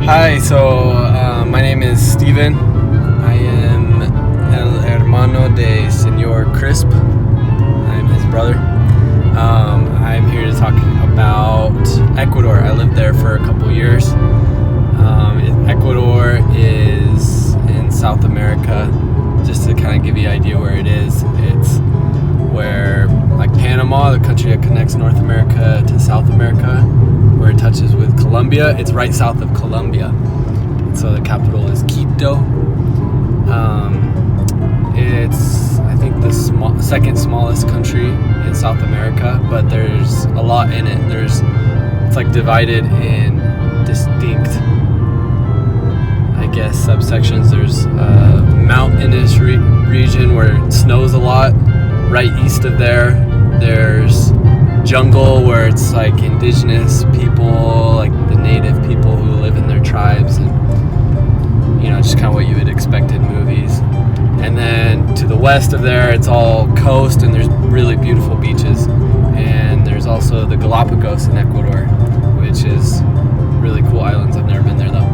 Hi, my name is Steven. I am el hermano de Señor Crisp. I'm his brother. I'm here to talk about Ecuador. I lived there for a couple years. Ecuador is in South America. Just to kind of give you an idea where it is, it's where, like Panama, the country that connects North America to South America, where it touches with Colombia, it's right south of Colombia. So the capital is Quito. It's, I think, the second smallest country in South America, but there's a lot in it. It's like divided in distinct, I guess, subsections. There's a mountainous region where it snows a lot. Right east of there's jungle where it's like indigenous people, like the native people who live in their tribes, and just kind of what you would expect in movies. And then to the west of there, it's all coast, and there's really beautiful beaches. And there's also the Galapagos in Ecuador, which is really cool islands. I've never been there though.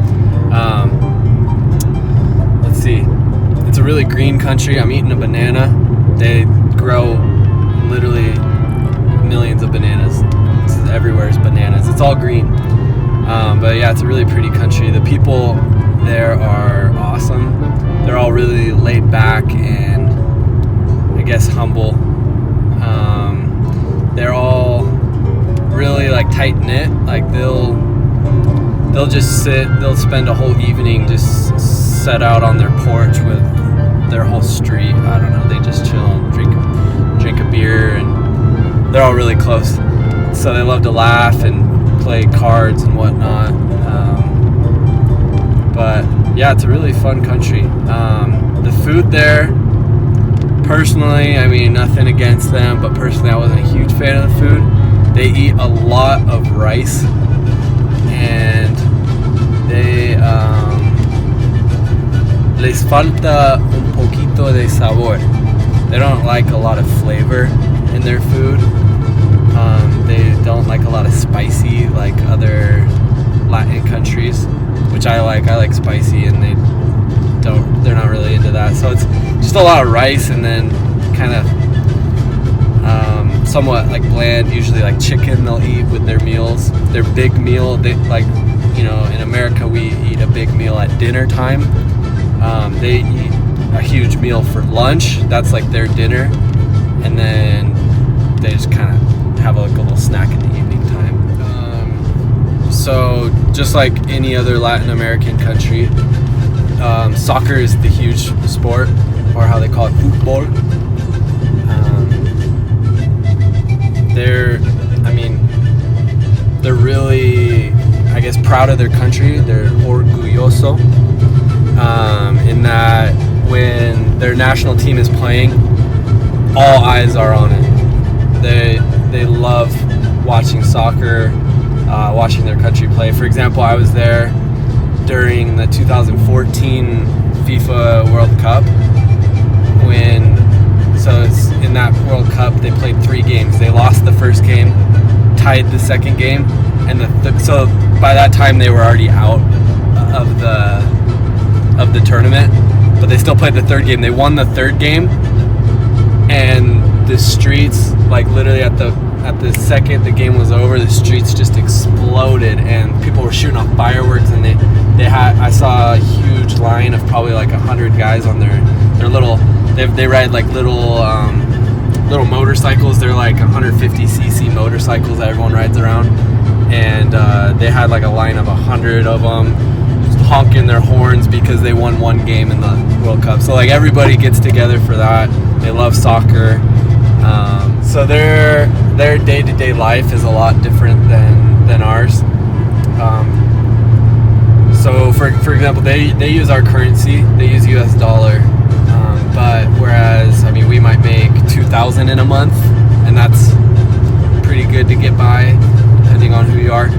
Let's see. It's a really green country. I'm eating a banana. They grow literally millions of bananas. Everywhere is bananas. It's all green. But yeah, it's a really pretty country. The people there are awesome. They're all really laid back and, I guess, humble. They're all really like tight knit. Like they'll just they'll spend a whole evening just set out on their porch with their whole street. I don't know. They just chill and drink a beer, and they're all really close. So they love to laugh and play cards and whatnot. But yeah, it's a really fun country. The food there, personally, I mean, nothing against them, but personally I wasn't a huge fan of the food. They eat a lot of rice, and they les falta un poquito de sabor. They don't like a lot of flavor in their food. They don't like a lot of spicy like other Latin countries, which I like. I like spicy, and they're not really into that. So it's just a lot of rice, and then kind of somewhat like bland, usually like chicken they'll eat with their meals. Their big meal, they like, in America we eat a big meal at dinner time. They eat a huge meal for lunch. That's like their dinner, and then they just kind of have like a little snack in the evening time. So just like any other Latin American country, soccer is the huge sport, or how they call it, football. They're really, I guess, proud of their country. They're orgulloso, in that when their national team is playing, all eyes are on it. They love watching soccer, watching their country play. For example, I was there during the 2014 FIFA World Cup so it's in that World Cup they played 3 games. They lost the first game, tied the second game, and so by that time they were already out of the tournament, but they still played the third game. They won the third game, and the streets, like literally at the second the game was over, the streets just exploded, and people were shooting off fireworks, and I saw a huge line of probably like 100 guys on their little, they ride like little motorcycles. They're like 150cc motorcycles that everyone rides around, and they had like a line of 100 of them just honking their horns because they won one game in the World Cup. So like everybody gets together for that. They love soccer. So their day-to-day life is a lot different than ours. So for example, they use our currency. They use US dollar. But whereas, we might make $2,000 in a month, and that's pretty good to get by, depending on who you are.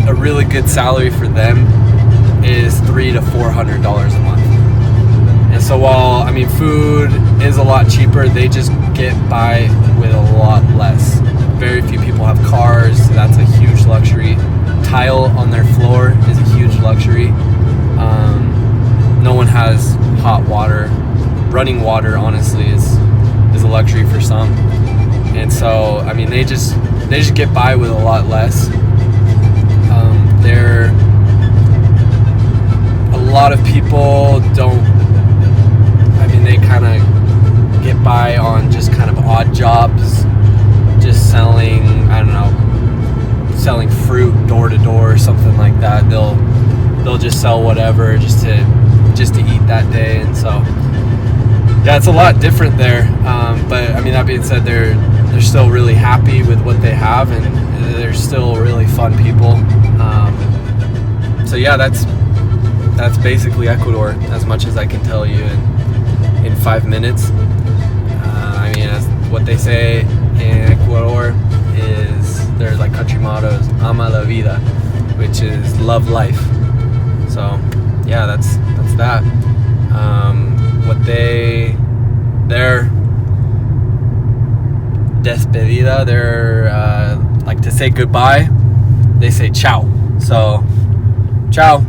A really good salary for them is $300 to $400 a month. And so while, food is a lot cheaper, they just get by with a lot less. Very few people have cars, so that's a huge luxury. Tile on their luxury. No one has hot water. Running water, honestly, is a luxury for some. And so, I mean, they just get by with a lot less. A lot of people don't. I mean, they kind of get by on just kind of odd jobs, just selling. I don't know, selling fruit door to door or something like that. They'll just sell whatever just to eat that day. And so, yeah, it's a lot different there. But I mean, that being said, they're still really happy with what they have, and they're still really fun people. So yeah, that's basically Ecuador, as much as I can tell you in 5 minutes. I mean, as what they say in Ecuador is there's like country mottos, ama la vida, which is love life. So yeah, that's that. Their despedida, their like to say goodbye, they say ciao. So ciao.